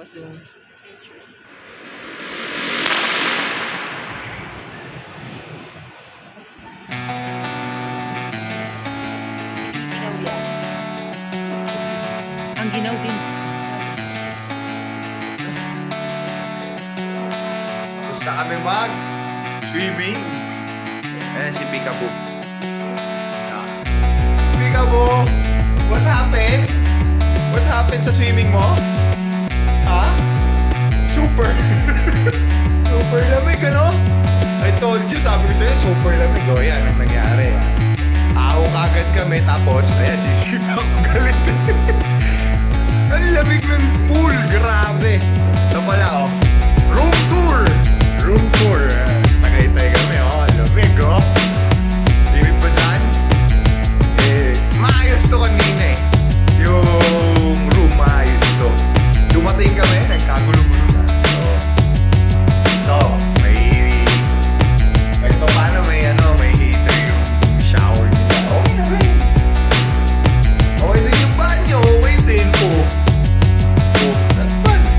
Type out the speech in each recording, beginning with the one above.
pa-zoom. Ginaw yan. Ang ginaw din. Gusto kami mag-swimming. Ayan si Peekaboo. Peekaboo! What happened? What happened sa swimming mo? Ha? Super! Super lamig, ano? I told you, sabi ko sa'yo, super lamig. O yan, ang nangyari. Aho kagad kami, tapos, ayan, sisipa ko galit. Ang lamig ng pool, grabe. Ito pala, oh. Room tour! Room tour. Tagaytay kami, oh. Lamig, oh. Limit ba dyan? Maayos to kanina eh. Yung room, maayos to. Dumating kami, nagkagulo-gulo na. So, kahit pa paano may heater yung shower nila. Okay na rin. Okay din yung banyo, okay din po. Oh, not bad.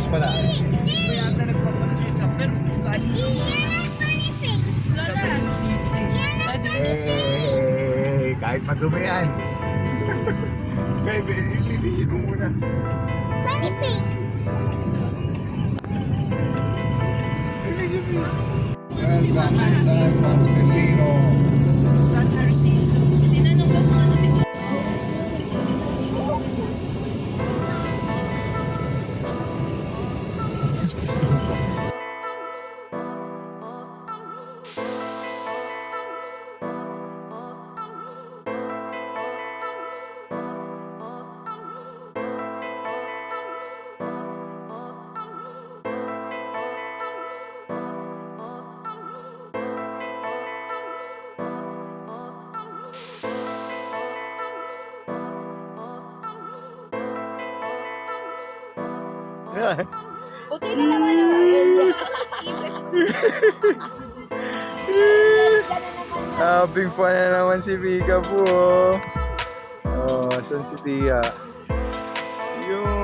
pala. Kaya ata nagpapansin ka. Pero kahit Kahit madumi yan. Baby, ililisin mo muna. Funny face. San Marcelino. San Narciso. Tinanong ko kung ano siguro. Puti na naman naman. Having fun na naman si Vika po. Oh, saan si Tia? Yun.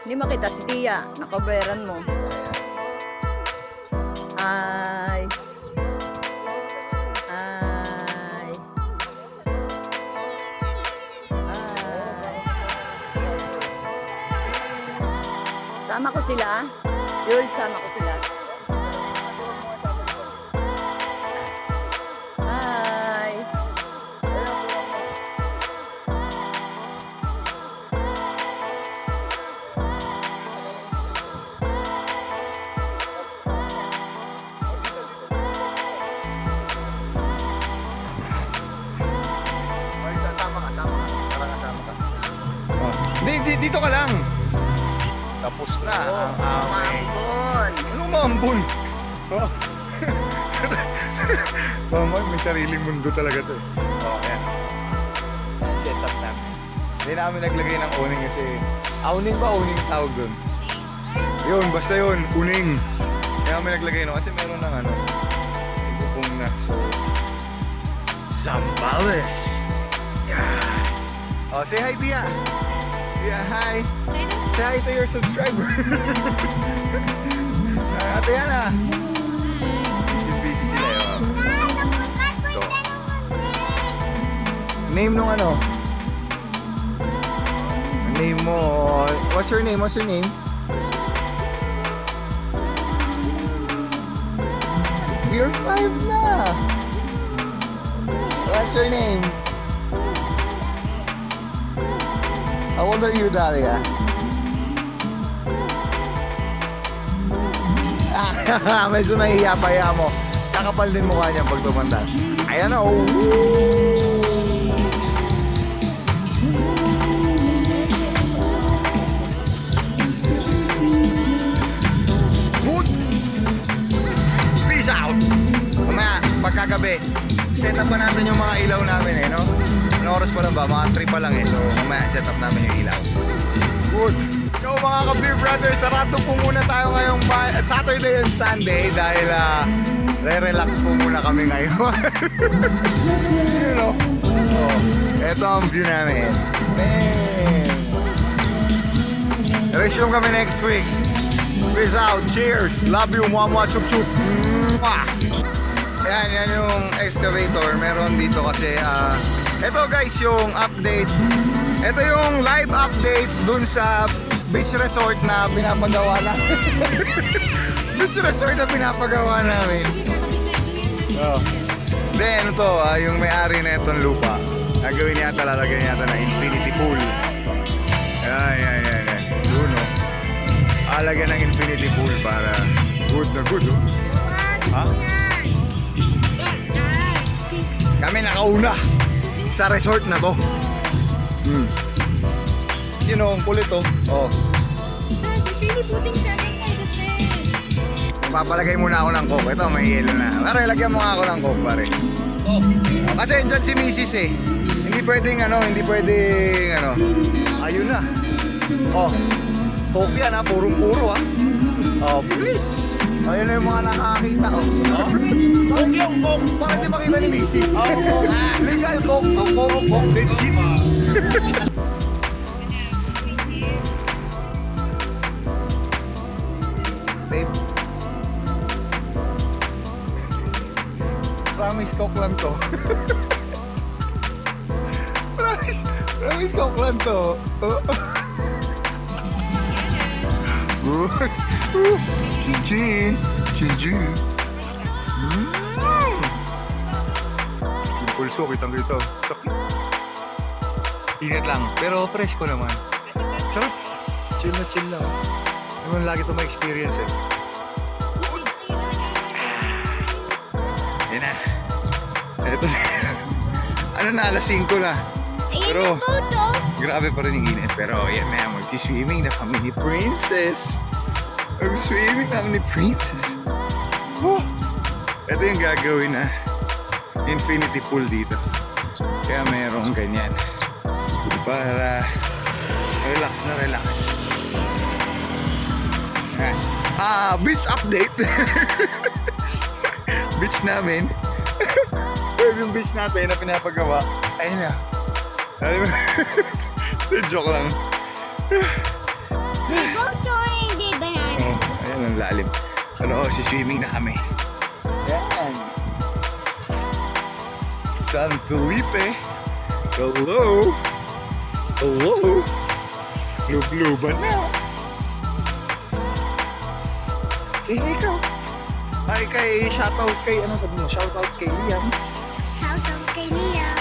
Hindi makita si Tia. Nakabayaran mo. Ay. Ay. Ay. Sama ko sila. Yul, sama ko sila. Hi. Sama ka. Para kasama ka. Oh. Dito ka lang. Tapos na ang aming... Mambon. Ano mambol? Oh. Mama, may sariling mundo talaga to eh. Oh, ayan. Ayan, set up namin. Hindi namin naglagay ng uning kasi... Uning ba? Uning ang tawag doon? Yun, basta yun. Uning. Kaya kami naglagay no kasi meron ng ano. Ibubong na. So... Zambales! Yeah! Oh, say hi, Tia! Tia, hi! Say hi to your subscriber! Ate Yana! Busy sila yun. Ito. Name nung ano? Name mo... What's your name? You're 5 na! What's your name? How old are you, Dalia? Medyo nahihiya mo. Kakapal din mukha niya pag tumanda. Ayan o. Good. Peace out. Mamaya, pagkagabi, set up pa natin yung mga ilaw namin eh, no? Anong oras pa lang ba? Mga 3 pa lang eh. So, mamaya set up namin yung ilaw. Good. So mga ka-Beer Brothers, sarado po muna tayo ngayong Saturday and Sunday dahil re-relax po muna kami ngayon. You know? Oh, eto ang view namin. Man. Resume kami next week. Peace out. Cheers. Love you. Mama. Chup chup. Mwah. Yan yung excavator. Meron dito kasi eto guys yung update. Ito yung live update dun sa beach resort na pinapagawa namin. Beach resort na pinapagawa namin. Oh. Then ano to, yung may-ari na itong lupa. Nagawin yata, lalagyan yata na infinity pool. Yan. Doon oh. Alagyan ng infinity pool para good na good oh. Ha? Kami nakauna sa resort na to. You know, ang kulit oh. Oh. She's really putting sand inside the thing. Papalagay muna ako ng coke. Ito, may yelo na. Pare, lagyan mo nga ako ng coke, pare. Oh. Kasi dyan si Mrs. eh. Hindi pwedeng Ayun na. Oh. Coke yan ha, purong-puro ha. Oh, please. Ayun na yung mga nakakita, oh. Coke yung Coke. Bakit di makita ni Mrs.? Legal Coke, Coke, legit. Babe. Promise Coke lang to. Promise Coke lang to. Chin-chin. Chin-chin. Yung pulso, kitang-kita. Sakit. Ingat lang, pero fresh ko naman. Sarap. Chill na chill lang. Naman lagi ito ma-experience eh. Yan na. Ito na. Ano na, alas 5 na. Pero, grabe pa rin yung init. Pero, yan na, mag-swimming na kami ni Princess. Mag-swimming na kami ni Princess. Oh. Ito yung gagawin na infinity pool dito. Kaya mayroong ganyan. Para relax na relax. Beach update. Beach namin. Yung beach natin na pinapagawa. Ayun na. Joke lang. Ayan ang lalim. Ano, siswimming na kami. Yan. San Felipe. Hello. Hello. Lubluban na. Say hi ka. Hi kay, shoutout kay, ano sabi mo? Shoutout kay Liam. Shoutout kay Liam.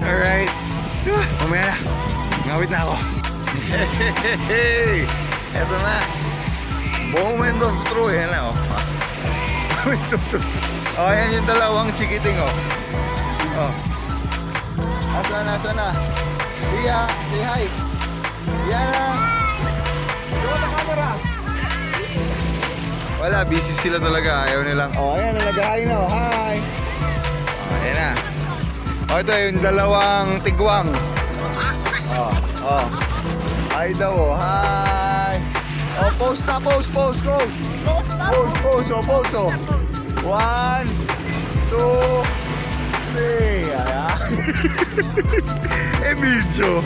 Alright. Mamaya na. Ngawit na ako. Hey! Eto na. Moment of truth. Yan na, oh. Moment of truth. Oh, yan yung dalawang chikiting, oh. Oh. Asa na? Iya, say hi. Yan na. Doon na camera. Wala, busy sila talaga. Ayaw nilang. Oh, ayan na, nag-hi na, oh. Hi. Oh, ayan na. Oh, ito yung dalawang tigwang. Oh. Hi daw, oh. Hi. Oh, post na, post. Post, oh. 1, 2, 3. Ayan. Video.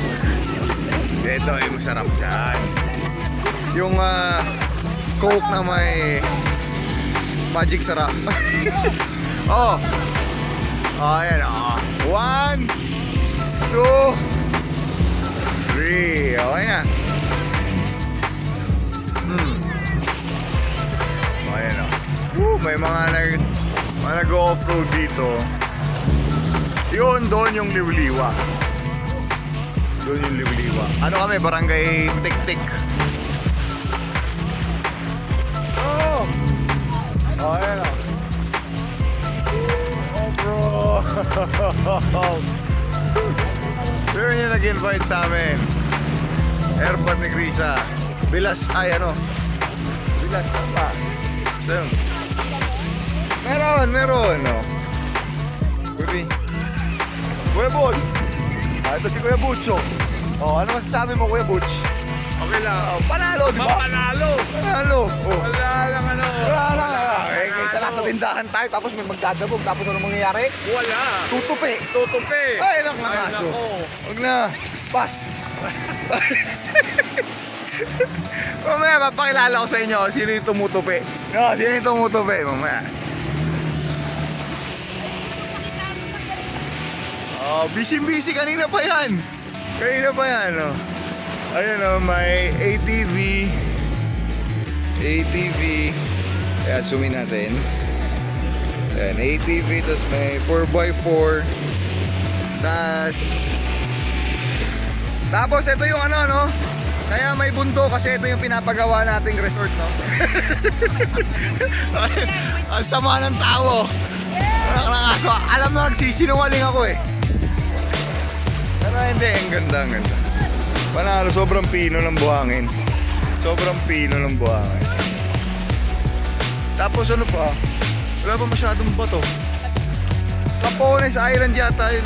Ito, yung masarap dyan. Yung Coke na may magic sarap. Oh. Oh, ayan, oh. 1, 2, 3. Okay na. Oh, ayan, oh. May mga nag-off-road dito. Yun, doon yung Liwliwa. Doon yung Liwliwa. Ano kami, barangay Tik-Tik. Oh! Oh, ayan, oh. Oh, bro. Pero yun yung nag-invite sa amin. Airport ni Krisa. Bilas, ay ano? Bilas pa. So, meron, no? Kuya Butch. Ito si Kuya Butcho. Oh, ano masasabi mo, Kuya Butch? Okay lang. Oh, panalo, di ba? Panalo. Oh. Wala lang ano. Wala lang. Eh, kaysa nasa tindahan tayo, tapos may magdadabog, tapos ano mangyayari? Wala. Tutupi. Ay, lang na kaso. Huwag na. Pas. Mamaya, papakilala ko sa inyo sino yung tumutupi. No, sino yung tumutupi, mamaya. Oh, busy kanina pa yan. Oh. Ayun, oh, may ATV. Ayan, zoom in natin. Ayan, ATV, tapos may 4x4. Tapos ito yung ano, no? Kaya may bundo kasi ito yung pinapagawa nating resort, no? Ang sama ng tao. So, alam mo, nagsisinungaling ako eh. Pero hindi, ang ganda. Panalo, sobrang pino ng buhangin. Tapos ano pa? Wala pa masyadong bato. Capones Island yata yun.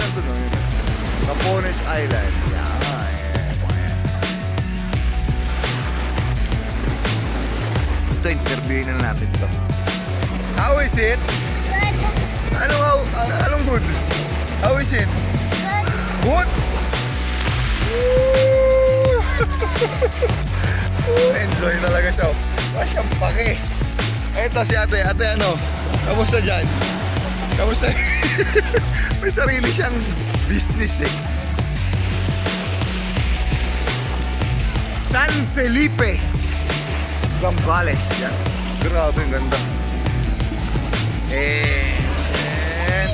Capones Island. Yan. interviewin na natin to. How is it? Anong good? How is it? Good? Enjoy talaga siya. Siyang pake. Eto si ate. Ate ano? Kamusta dyan? Kamusta? May sarili siyang business eh. San Felipe Zambales. Yan. Grabe ang ganda. And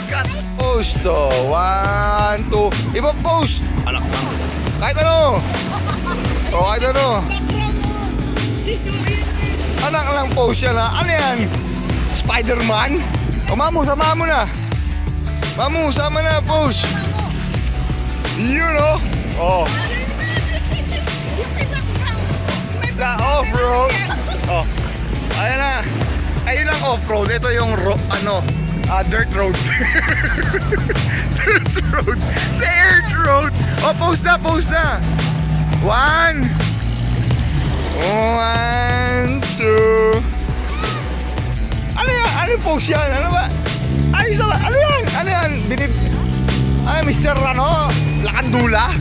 cut post to. 1, 2. Ibang post. Alak lang. Kahit ano. O kahit ano. Anak lang post yan ha. Ano yan? Spider-Man? O mamu, sama mo na. Mamu, sama na post. Yun o. Oh. The off-road. Oh. Ayan na. Ayun ang off-road. Ito yung dirt road. Dirt road. Dirt road. Oh, post na, post na. 1, 2. Ano yan? Ano yung post yan? Ano ba? Ano yan? Ano yan? Mr. Lakandula?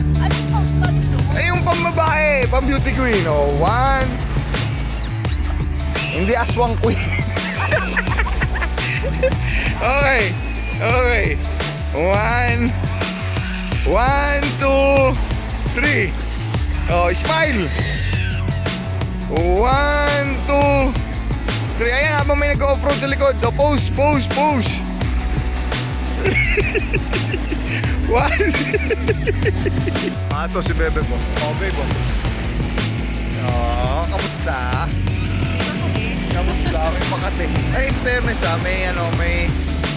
Ay, yung pambabae, pang beauty queen. Oh, 1. Hindi aswang queen. Okay. 1, 2, 3. Oh, smile. 1, 2, 3. Ayan, habang may nag-off-road sa likod. Oh, pose. 1. Ito si bebe mo. Oh, bebe mo. Oh, kamusta? Kamusta? May pakate. Ay, in fairness may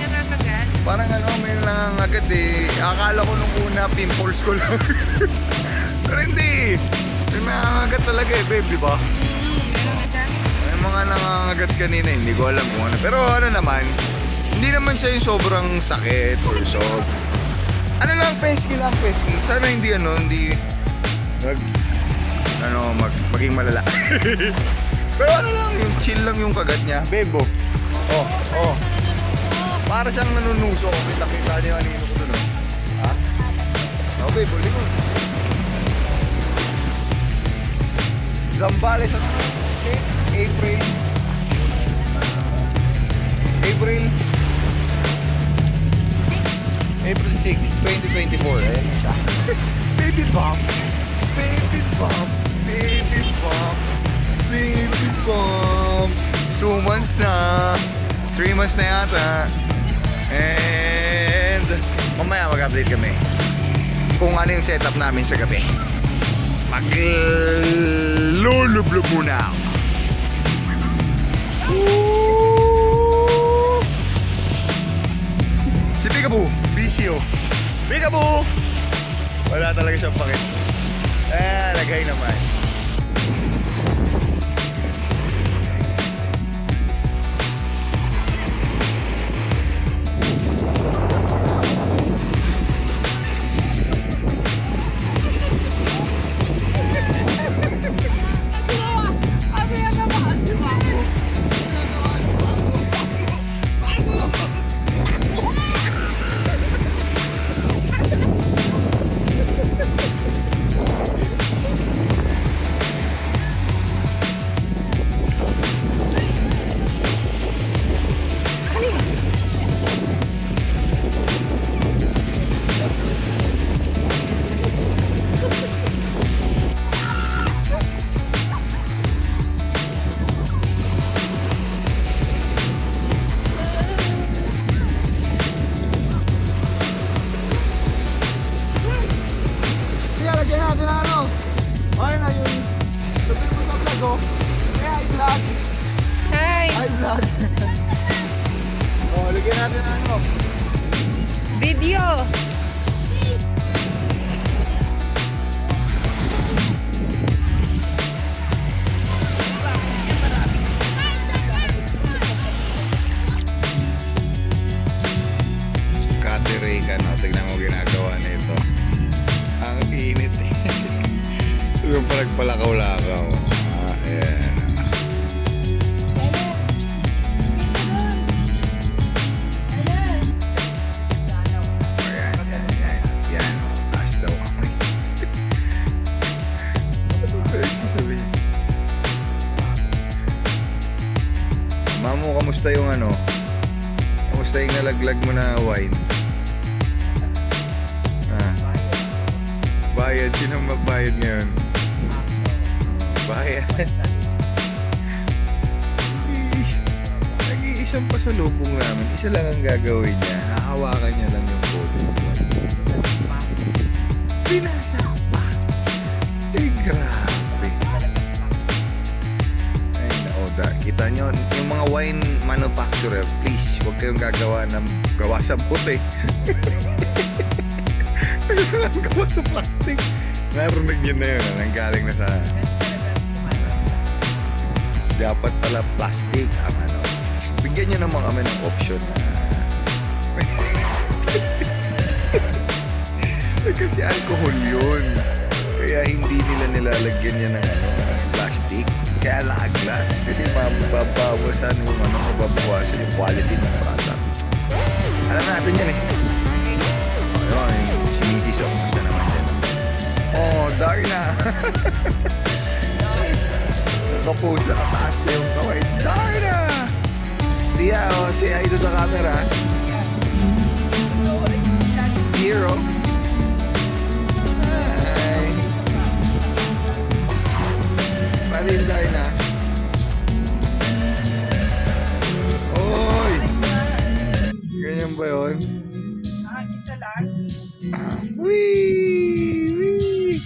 Nakakagat. parang may nangangagat eh. Akala ko nung una, pimples ko lang. Pero hindi. May nangangagat talaga eh, babe, di ba? May mga nangangagat kanina, hindi ko alam kung ano. Pero ano naman, hindi naman siya yung sobrang sakit or ano lang, pesky lang. Sana hindi maging malala. Pero ano lang, yung chill lang yung kagat niya. Bebo. Oh. Para siyang nanunuso. Kita niyo kanino ko dun, ha? Oh, bebo, lingon. Zambales at April 6, 2024. Ayan siya. Baby bump. 2 months na. 3 months na yata. And mamaya mag-update kami kung ano yung setup namin sa gabi. Maglulublob muna ako. Si Peekaboo, busy oh. Peekaboo! Wala talaga siyang pakit. Lagay naman. Lagyan natin na okay na yung sabihin mo sa vlog oh. I-vlog. Hi! I-vlog. Lagyan natin na Video! Katiray ka tignan mo ginagawa nito. Ang init eh. Yung palagpalakaw-lakaw. Ayan. Kamusta yung ano? Kamusta yung nalaglag mo na wine? Bayad. Sinong magbayad ngayon? Bayad. Nag-iisang pasalubong namin. Isa lang ang gagawin niya. Hahawakan niya lang yung photo. Pinasa pa. Eh, grabe. Ay, naoda. Kita nyo, yung mga wine manufacturer, please, huwag kayong gagawa ng gawa sa puti. Gawa sa plastic. Narinig yun na yun. Nanggaling na sa... Dapat pala plastic ang ano. Bigyan nyo naman kami ng option na... plastic. Kasi alcohol yun. Kaya hindi nila nilalagyan yan ng ano, plastic. Kaya glass. Kasi mababawasan yung ano, mababawasan yung quality ng product. Alam natin yan eh. Ayun, sinisisok mo siya naman dyan. Oh, Darna! Nakapose, nakataas na yung kaway. Darna! Tia, oh, say hi to the camera. Hero. Hi. Marin, Darna. Oy! Ganyan ba yun? Isa lang. Wee!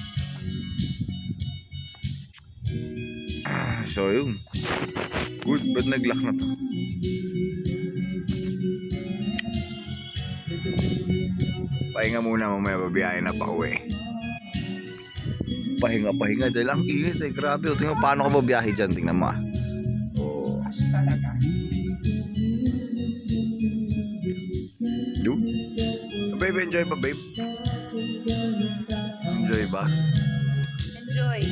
So yun. Good, ba't nag-lock na to? Pahinga muna, mamaya babiyahin na pa uwi. Pahinga dahil ang init eh. Grabe, tingnan mo paano ka babiyahe dyan. Tingnan mo ah. Oh. Talaga. Yun. Babe, enjoy ba babe? Enjoy ba? Enjoy.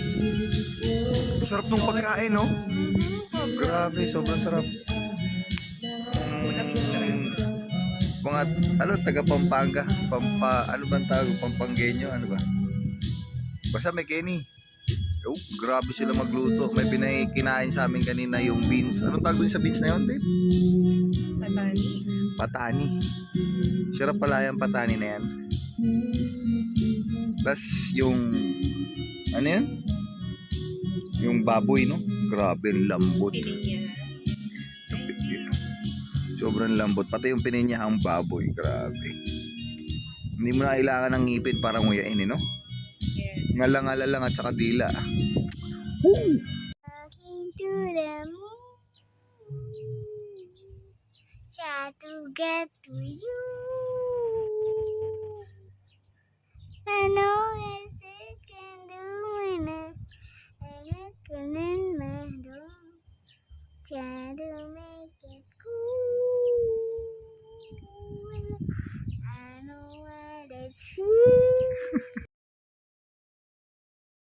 Sarap ng pagkain, no? Grabe, sobrang sarap. Mga, ano, taga Pampanga. Ano ba ang tawag? Pampanggenyo, ano ba? Basta may Kenny. Oh, grabe sila magluto. May kinain sa amin kanina yung beans. Anong tawag dun sa beans na yun, babe? Patani. Patani. Sarap pala yung patani na yan. Plus yung, ano yan? Yung baboy, no? Grabe, lambot. Sobrang lambot. Pati yung pininyahang baboy. Grabe. Hindi mo na kailangan ng ngipin para nguyain, no? Yeah. Ngala-ngala lang at saka dila. Talking to the moon. Try to get to you. I know